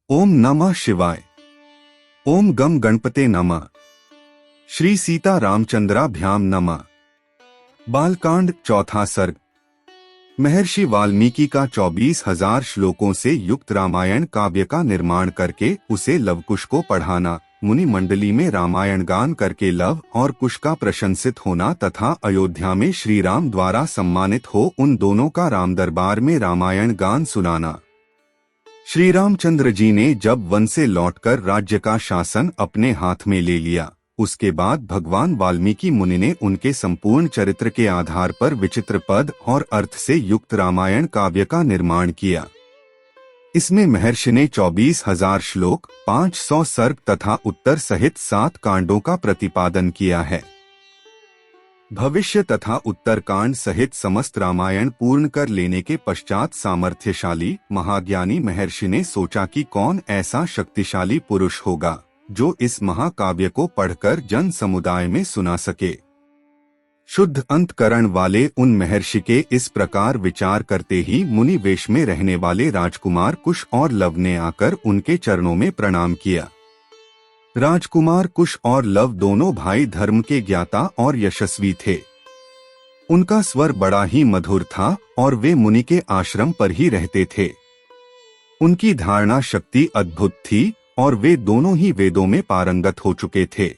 ओम नमः शिवाय। ओम गम गणपते नमः। श्री सीता रामचंद्राभ्याम नमः। बालकांड चौथा सर्ग। महर्षि वाल्मीकि का 24,000 श्लोकों से युक्त रामायण काव्य का निर्माण करके उसे लवकुश को पढ़ाना, मुनि मंडली में रामायण गान करके लव और कुश का प्रशंसित होना तथा अयोध्या में श्री राम द्वारा सम्मानित हो उन दोनों का राम दरबार में रामायण गान सुनाना। श्री रामचंद्र जी ने जब वन से लौटकर राज्य का शासन अपने हाथ में ले लिया, उसके बाद भगवान वाल्मीकि मुनि ने उनके संपूर्ण चरित्र के आधार पर विचित्र पद और अर्थ से युक्त रामायण काव्य का निर्माण किया। इसमें महर्षि ने 24,000 श्लोक, 500 सर्ग तथा उत्तर सहित 7 कांडों का प्रतिपादन किया है। भविष्य तथा उत्तर कांड सहित समस्त रामायण पूर्ण कर लेने के पश्चात सामर्थ्यशाली महाज्ञानी महर्षि ने सोचा कि कौन ऐसा शक्तिशाली पुरुष होगा जो इस महाकाव्य को पढ़कर जन समुदाय में सुना सके। शुद्ध अंतकरण वाले उन महर्षि के इस प्रकार विचार करते ही मुनि वेश में रहने वाले राजकुमार कुश और लव ने आकर उनके चरणों में प्रणाम किया। राजकुमार कुश और लव दोनों भाई धर्म के ज्ञाता और यशस्वी थे। उनका स्वर बड़ा ही मधुर था और वे मुनि के आश्रम पर ही रहते थे। उनकी धारणा शक्ति अद्भुत थी और वे दोनों ही वेदों में पारंगत हो चुके थे।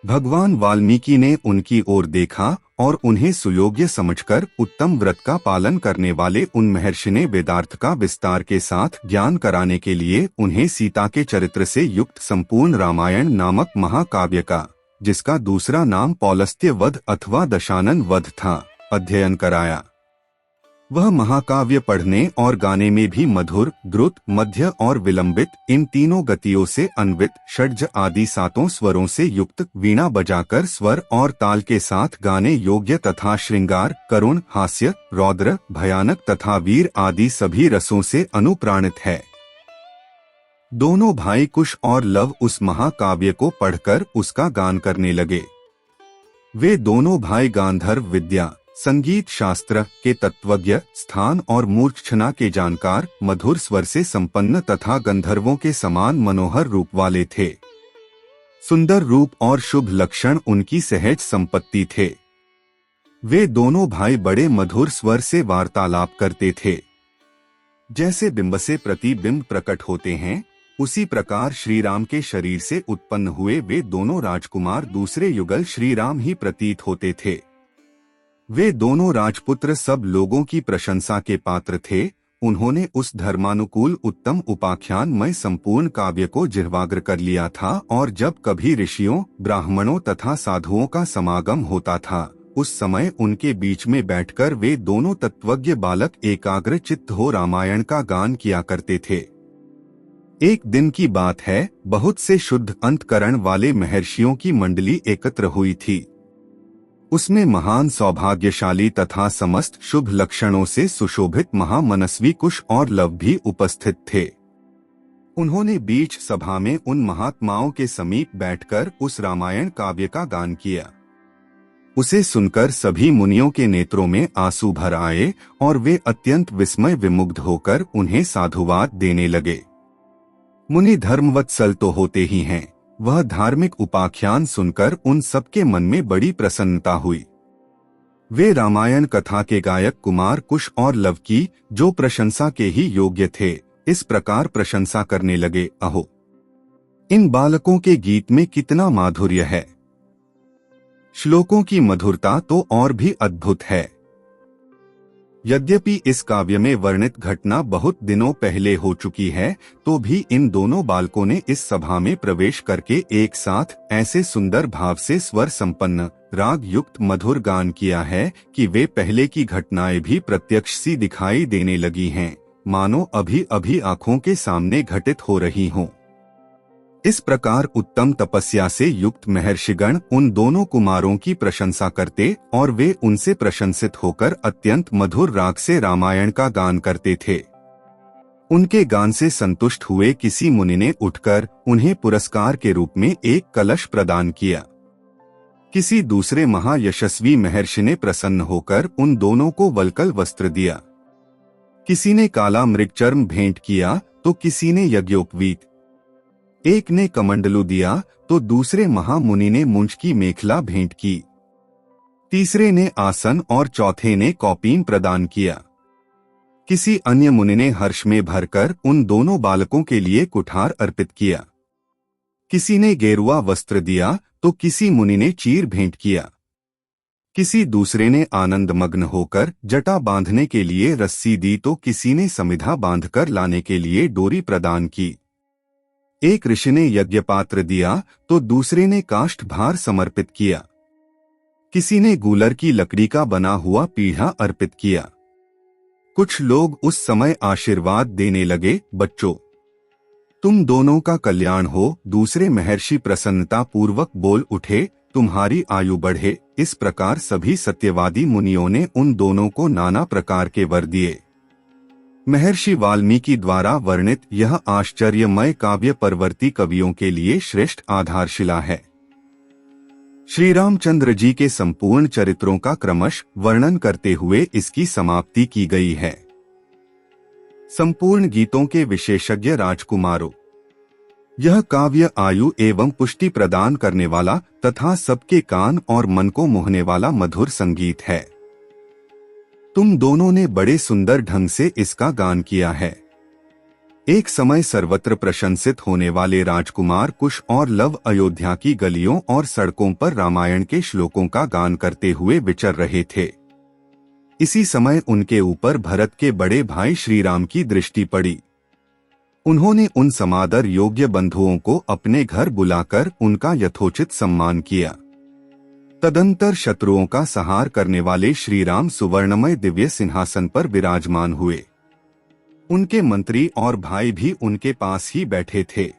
भगवान वाल्मीकि ने उनकी ओर देखा और उन्हें सुयोग्य समझकर उत्तम व्रत का पालन करने वाले उन महर्षि ने वेदार्थ का विस्तार के साथ ज्ञान कराने के लिए उन्हें सीता के चरित्र से युक्त संपूर्ण रामायण नामक महाकाव्य का, जिसका दूसरा नाम पौलस्त्य वध अथवा दशानन वध था, अध्ययन कराया। वह महाकाव्य पढ़ने और गाने में भी मधुर, द्रुत, मध्य और विलंबित इन तीनों गतियों से अन्वित, षड्ज आदि 7 स्वरों से युक्त, वीणा बजाकर स्वर और ताल के साथ गाने योग्य तथा श्रृंगार, करुण, हास्य, रौद्र, भयानक तथा वीर आदि सभी रसों से अनुप्राणित है। दोनों भाई कुश और लव उस महाकाव्य को पढ़कर उसका गान करने लगे। वे दोनों भाई गांधर्व विद्या, संगीत शास्त्र के तत्वज्ञ, स्थान और मूर्छना के जानकार, मधुर स्वर से संपन्न तथा गंधर्वों के समान मनोहर रूप वाले थे। सुंदर रूप और शुभ लक्षण उनकी सहज संपत्ति थे। वे दोनों भाई बड़े मधुर स्वर से वार्तालाप करते थे। जैसे बिंब से प्रतिबिंब प्रकट होते हैं, उसी प्रकार श्री राम के शरीर से उत्पन्न हुए वे दोनों राजकुमार दूसरे युगल श्री राम ही प्रतीत होते थे। वे दोनों राजपुत्र सब लोगों की प्रशंसा के पात्र थे। उन्होंने उस धर्मानुकूल उत्तम उपाख्यानमय संपूर्ण काव्य को जिह्वाग्र कर लिया था और जब कभी ऋषियों, ब्राह्मणों तथा साधुओं का समागम होता था, उस समय उनके बीच में बैठकर वे दोनों तत्वज्ञ बालक एकाग्र चित्त हो रामायण का गान किया करते थे। एक दिन की बात है, बहुत से शुद्ध अंतकरण वाले महर्षियों की मंडली एकत्र हुई थी। उसमें महान सौभाग्यशाली तथा समस्त शुभ लक्षणों से सुशोभित महामनस्वी कुश और लव भी उपस्थित थे। उन्होंने बीच सभा में उन महात्माओं के समीप बैठकर उस रामायण काव्य का गान किया। उसे सुनकर सभी मुनियों के नेत्रों में आंसू भर आए और वे अत्यंत विस्मय विमुग्ध होकर उन्हें साधुवाद देने लगे। मुनि धर्मवत्सल तो होते ही हैं, वह धार्मिक उपाख्यान सुनकर उन सबके मन में बड़ी प्रसन्नता हुई। वे रामायण कथा के गायक कुमार कुश और लव की, जो प्रशंसा के ही योग्य थे, इस प्रकार प्रशंसा करने लगे, अहो, इन बालकों के गीत में कितना माधुर्य है। श्लोकों की मधुरता तो और भी अद्भुत है। यद्यपि इस काव्य में वर्णित घटना बहुत दिनों पहले हो चुकी है, तो भी इन दोनों बालकों ने इस सभा में प्रवेश करके एक साथ ऐसे सुंदर भाव से स्वर संपन्न, राग युक्त मधुर गान किया है कि वे पहले की घटनाएं भी प्रत्यक्ष सी दिखाई देने लगी हैं, मानो अभी अभी आंखों के सामने घटित हो रही हों। इस प्रकार उत्तम तपस्या से युक्त महर्षिगण उन दोनों कुमारों की प्रशंसा करते और वे उनसे प्रशंसित होकर अत्यंत मधुर राग से रामायण का गान करते थे। उनके गान से संतुष्ट हुए किसी मुनि ने उठकर उन्हें पुरस्कार के रूप में एक कलश प्रदान किया। किसी दूसरे महायशस्वी महर्षि ने प्रसन्न होकर उन दोनों को वल्कल वस्त्र दिया। किसी ने काला मृगचर्म भेंट किया तो किसी ने यज्ञोपवीत, एक ने कमंडलू दिया तो दूसरे महामुनि ने मुंज की मेखला भेंट की, तीसरे ने आसन और चौथे ने कौपीन प्रदान किया। किसी अन्य मुनि ने हर्ष में भरकर उन दोनों बालकों के लिए कुठार अर्पित किया। किसी ने गेरुआ वस्त्र दिया तो किसी मुनि ने चीर भेंट किया। किसी दूसरे ने आनंद मग्न होकर जटा बांधने के लिए रस्सी दी तो किसी ने समिधा बांधकर लाने के लिए डोरी प्रदान की। एक ऋषि ने यज्ञपात्र दिया तो दूसरे ने काष्ठ भार समर्पित किया। किसी ने गूलर की लकड़ी का बना हुआ पीढ़ा अर्पित किया। कुछ लोग उस समय आशीर्वाद देने लगे, बच्चों तुम दोनों का कल्याण हो। दूसरे महर्षि प्रसन्नता पूर्वक बोल उठे, तुम्हारी आयु बढ़े। इस प्रकार सभी सत्यवादी मुनियों ने उन दोनों को नाना प्रकार के वर दिए। महर्षि वाल्मीकि द्वारा वर्णित यह आश्चर्यमय काव्य परवर्ती कवियों के लिए श्रेष्ठ आधारशिला है। श्री रामचंद्र जी के संपूर्ण चरित्रों का क्रमश वर्णन करते हुए इसकी समाप्ति की गई है। संपूर्ण गीतों के विशेषज्ञ राजकुमारों, यह काव्य आयु एवं पुष्टि प्रदान करने वाला तथा सबके कान और मन को मोहने वाला मधुर संगीत है। तुम दोनों ने बड़े सुंदर ढंग से इसका गान किया है। एक समय सर्वत्र प्रशंसित होने वाले राजकुमार कुश और लव अयोध्या की गलियों और सड़कों पर रामायण के श्लोकों का गान करते हुए विचर रहे थे। इसी समय उनके ऊपर भरत के बड़े भाई श्री राम की दृष्टि पड़ी। उन्होंने उन समादर योग्य बंधुओं को अपने घर बुलाकर उनका यथोचित सम्मान किया। तदंतर शत्रुओं का संहार करने वाले श्री राम सुवर्णमय दिव्य सिंहासन पर विराजमान हुए। उनके मंत्री और भाई भी उनके पास ही बैठे थे।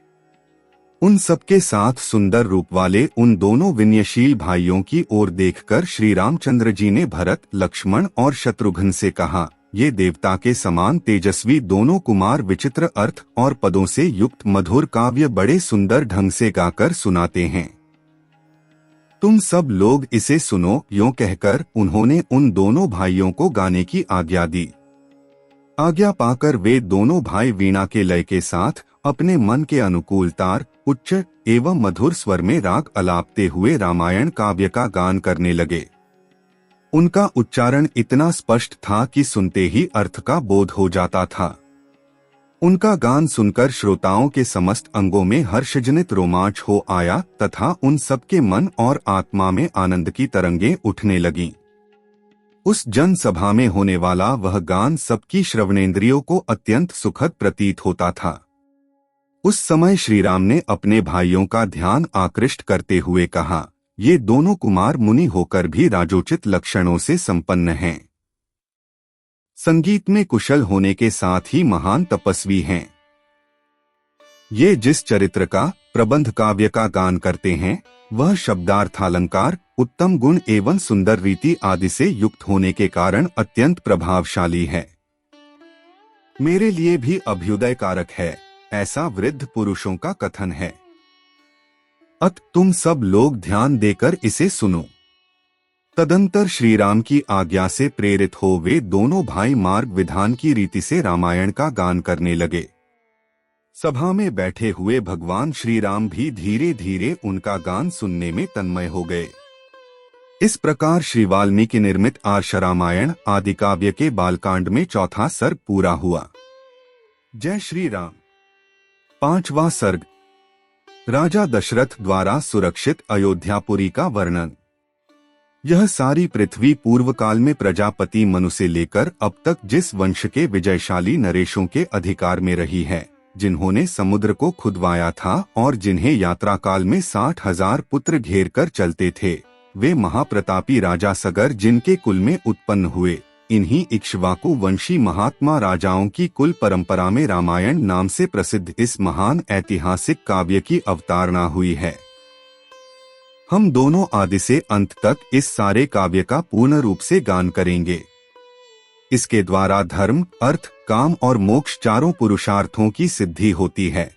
उन सबके साथ सुंदर रूप वाले उन दोनों विनयशील भाइयों की ओर देखकर श्री रामचंद्र जी ने भरत, लक्ष्मण और शत्रुघ्न से कहा, ये देवता के समान तेजस्वी दोनों कुमार विचित्र अर्थ और पदों से युक्त मधुर काव्य बड़े सुंदर ढंग से गाकर सुनाते हैं। तुम सब लोग इसे सुनो। यों कहकर उन्होंने उन दोनों भाइयों को गाने की आज्ञा दी। आज्ञा पाकर वे दोनों भाई वीणा के लय के साथ अपने मन के अनुकूल तार, उच्च एवं मधुर स्वर में राग अलापते हुए रामायण काव्य का गान करने लगे। उनका उच्चारण इतना स्पष्ट था कि सुनते ही अर्थ का बोध हो जाता था। उनका गान सुनकर श्रोताओं के समस्त अंगों में हर्षजनित रोमांच हो आया तथा उन सबके मन और आत्मा में आनंद की तरंगें उठने लगीं। उस जनसभा में होने वाला वह गान सबकी श्रवणेंद्रियों को अत्यंत सुखद प्रतीत होता था। उस समय श्री राम ने अपने भाइयों का ध्यान आकृष्ट करते हुए कहा, ये दोनों कुमार मुनि होकर भी राजोचित लक्षणों से संपन्न हैं। संगीत में कुशल होने के साथ ही महान तपस्वी हैं। ये जिस चरित्र का, प्रबंध काव्य का गान करते हैं, वह शब्दार्थालंकार, उत्तम गुण एवं सुंदर रीति आदि से युक्त होने के कारण अत्यंत प्रभावशाली है। मेरे लिए भी अभ्युदय कारक है, ऐसा वृद्ध पुरुषों का कथन है। अत तुम सब लोग ध्यान देकर इसे सुनो। तदंतर श्री राम की आज्ञा से प्रेरित हो वे दोनों भाई मार्ग विधान की रीति से रामायण का गान करने लगे। सभा में बैठे हुए भगवान श्री राम भी धीरे धीरे उनका गान सुनने में तन्मय हो गए। इस प्रकार श्री वाल्मीकि निर्मित आर्ष रामायण आदि काव्य के बालकांड में चौथा सर्ग पूरा हुआ। जय श्री राम। पांचवा सर्ग, राजा दशरथ द्वारा सुरक्षित अयोध्यापुरी का वर्णन। यह सारी पृथ्वी पूर्व काल में प्रजापति मनु से लेकर अब तक जिस वंश के विजयशाली नरेशों के अधिकार में रही है, जिन्होंने समुद्र को खुदवाया था और जिन्हें यात्रा काल में 60,000 पुत्र घेर कर चलते थे, वे महाप्रतापी राजा सगर जिनके कुल में उत्पन्न हुए, इन्हीं इक्ष्वाकु वंशी महात्मा राजाओं की कुल परंपरा में रामायण नाम से प्रसिद्ध इस महान ऐतिहासिक काव्य की अवतारणा हुई है। हम दोनों आदि से अंत तक इस सारे काव्य का पूर्ण रूप से गान करेंगे। इसके द्वारा धर्म, अर्थ, काम और मोक्ष चारों पुरुषार्थों की सिद्धि होती है।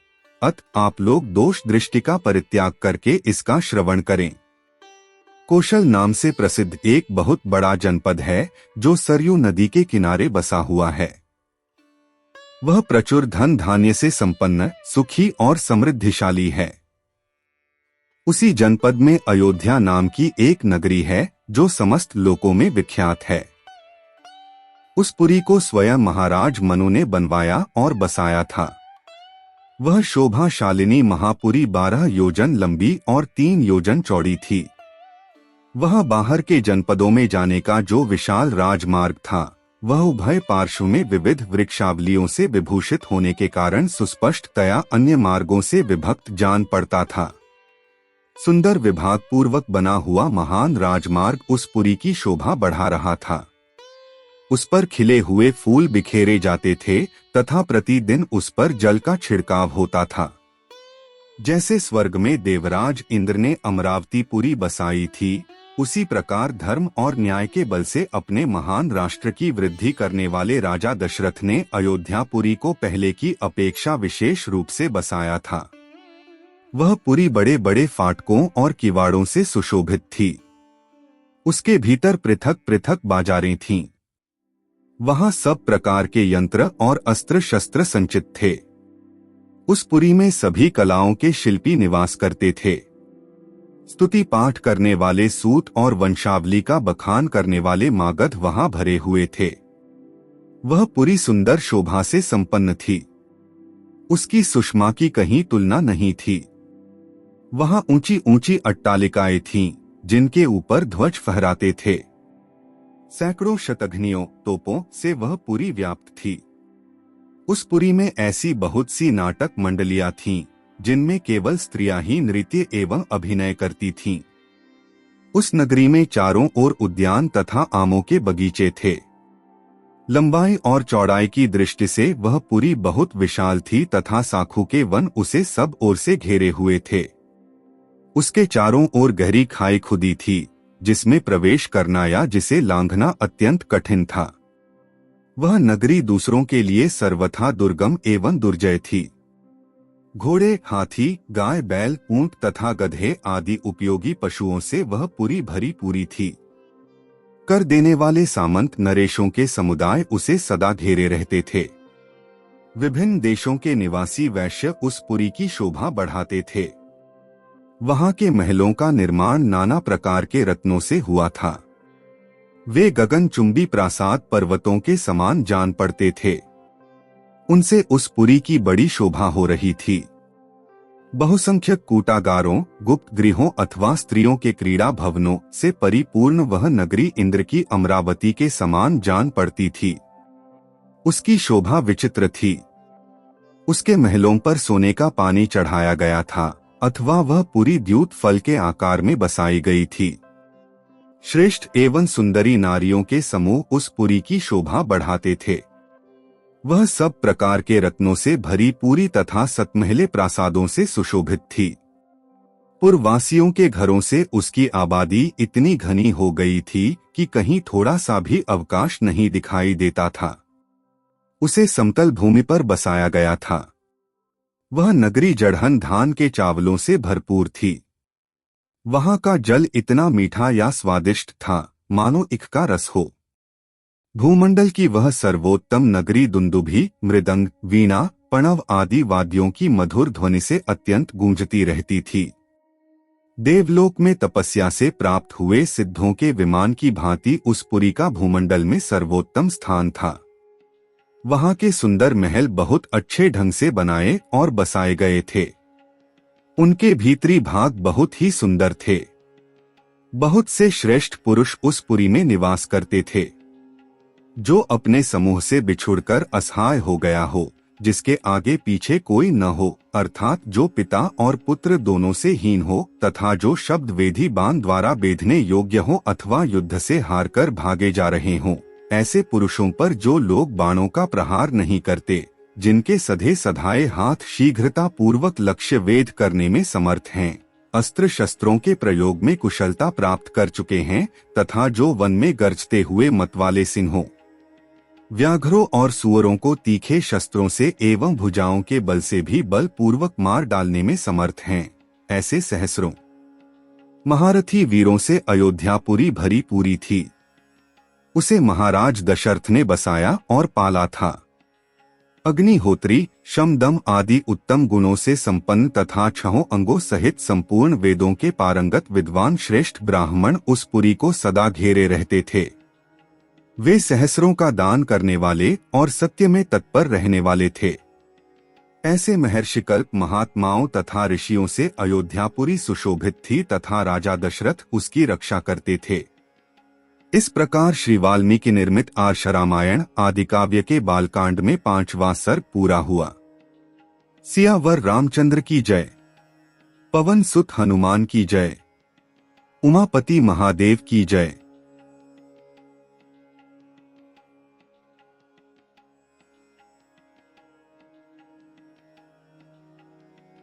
अत आप लोग दोष दृष्टि का परित्याग करके इसका श्रवण करें। कौशल नाम से प्रसिद्ध एक बहुत बड़ा जनपद है जो सरयू नदी के किनारे बसा हुआ है। वह प्रचुर धन धान्य से संपन्न, सुखी और समृद्धिशाली है। उसी जनपद में अयोध्या नाम की एक नगरी है जो समस्त लोकों में विख्यात है। उस पुरी को स्वयं महाराज मनु ने बनवाया और बसाया था। वह शोभाशालिनी महापुरी 12 योजन लंबी और 3 योजन चौड़ी थी। वह बाहर के जनपदों में जाने का जो विशाल राजमार्ग था, वह उभय पार्श्व में विविध वृक्षावलियों से विभूषित होने के कारण सुस्पष्टतया अन्य मार्गों से विभक्त जान पड़ता था। सुंदर विभाग पूर्वक बना हुआ महान राजमार्ग उस पुरी की शोभा बढ़ा रहा था। उस पर खिले हुए फूल बिखेरे जाते थे तथा प्रतिदिन उस पर जल का छिड़काव होता था। जैसे स्वर्ग में देवराज इंद्र ने अमरावतीपुरी बसाई थी, उसी प्रकार धर्म और न्याय के बल से अपने महान राष्ट्र की वृद्धि करने वाले राजा दशरथ ने अयोध्यापुरी को पहले की अपेक्षा विशेष रूप से बसाया था। वह पुरी बड़े बड़े फाटकों और किवाड़ों से सुशोभित थी। उसके भीतर पृथक पृथक बाजारें थीं। वहां सब प्रकार के यंत्र और अस्त्र शस्त्र संचित थे। उस पुरी में सभी कलाओं के शिल्पी निवास करते थे। स्तुति पाठ करने वाले सूत और वंशावली का बखान करने वाले मागध वहां भरे हुए थे। वह पुरी सुंदर शोभा से संपन्न थी। उसकी सुषमा की कहीं तुलना नहीं थी। वहां ऊंची ऊंची अट्टालिकाएं थीं, जिनके ऊपर ध्वज फहराते थे। सैकड़ों शतघ्नियों, तोपों से वह पुरी व्याप्त थी। उस पुरी में ऐसी बहुत सी नाटक मंडलियां थीं, जिनमें केवल स्त्रियां ही नृत्य एवं अभिनय करती थीं। उस नगरी में चारों ओर उद्यान तथा आमों के बगीचे थे। लंबाई और चौड़ाई की दृष्टि से वह पुरी बहुत विशाल थी तथा साखू के वन उसे सब ओर से घेरे हुए थे। उसके चारों ओर गहरी खाई खुदी थी, जिसमें प्रवेश करना या जिसे लांघना अत्यंत कठिन था। वह नगरी दूसरों के लिए सर्वथा दुर्गम एवं दुर्जय थी। घोड़े, हाथी, गाय, बैल, ऊंट तथा गधे आदि उपयोगी पशुओं से वह पुरी भरी पूरी थी। कर देने वाले सामंत नरेशों के समुदाय उसे सदा घेरे रहते थे। विभिन्न देशों के निवासी वैश्य उस पुरी की शोभा बढ़ाते थे। वहां के महलों का निर्माण नाना प्रकार के रत्नों से हुआ था। वे गगनचुंबी प्रासाद पर्वतों के समान जान पड़ते थे। उनसे उस पुरी की बड़ी शोभा हो रही थी। बहुसंख्यक कूटागारों, गुप्त गृहों अथवा स्त्रियों के क्रीड़ा भवनों से परिपूर्ण वह नगरी इंद्र की अमरावती के समान जान पड़ती थी। उसकी शोभा विचित्र थी। उसके महलों पर सोने का पानी चढ़ाया गया था, अथवा वह पूरी द्यूत फल के आकार में बसाई गई थी। श्रेष्ठ एवं सुंदरी नारियों के समूह उस पुरी की शोभा बढ़ाते थे। वह सब प्रकार के रत्नों से भरी पूरी तथा सतमहले प्रासादों से सुशोभित थी। पुरवासियों के घरों से उसकी आबादी इतनी घनी हो गई थी कि कहीं थोड़ा सा भी अवकाश नहीं दिखाई देता था। उसे समतल भूमि पर बसाया गया था। वह नगरी जड़हन धान के चावलों से भरपूर थी। वहां का जल इतना मीठा या स्वादिष्ट था, मानो इख का रस हो। भूमंडल की वह सर्वोत्तम नगरी दुंदुभी, मृदंग, वीणा, पणव आदि वाद्यों की मधुर ध्वनि से अत्यंत गूंजती रहती थी। देवलोक में तपस्या से प्राप्त हुए सिद्धों के विमान की भांति उस पुरी का भूमंडल में सर्वोत्तम स्थान था। वहां के सुंदर महल बहुत अच्छे ढंग से बनाए और बसाए गए थे। उनके भीतरी भाग बहुत ही सुंदर थे। बहुत से श्रेष्ठ पुरुष उस पुरी में निवास करते थे। जो अपने समूह से बिछुड़कर असहाय हो गया हो, जिसके आगे पीछे कोई न हो, अर्थात जो पिता और पुत्र दोनों से हीन हो, तथा जो शब्द वेदी बाण द्वारा बेधने योग्य हो अथवा युद्ध से हारकर भागे जा रहे हों, ऐसे पुरुषों पर जो लोग बाणों का प्रहार नहीं करते, जिनके सधे सधाए हाथ शीघ्रता पूर्वक लक्ष्य वेध करने में समर्थ हैं, अस्त्र शस्त्रों के प्रयोग में कुशलता प्राप्त कर चुके हैं, तथा जो वन में गरजते हुए मतवाले सिंहों, व्याघ्रों और सुअरों को तीखे शस्त्रों से एवं भुजाओं के बल से भी बल पूर्वक मार डालने में समर्थ हैं, ऐसे सहस्रों महारथी वीरों से अयोध्यापुरी भरी पूरी थी। उसे महाराज दशरथ ने बसाया और पाला था। अग्निहोत्री शम दम आदि उत्तम गुणों से संपन्न तथा 6 अंगों सहित संपूर्ण वेदों के पारंगत विद्वान श्रेष्ठ ब्राह्मण उस पुरी को सदा घेरे रहते थे। वे सहस्रों का दान करने वाले और सत्य में तत्पर रहने वाले थे। ऐसे महर्षिकल्प महात्माओं तथा ऋषियों से अयोध्यापुरी सुशोभित थी तथा राजा दशरथ उसकी रक्षा करते थे। इस प्रकार श्री वाल्मीकि निर्मित आर्ष रामायण आदि काव्य के बालकांड में 5वां सर्ग पूरा हुआ। सियावर रामचंद्र की जय। पवन सुत हनुमान की जय। उमापति महादेव की जय।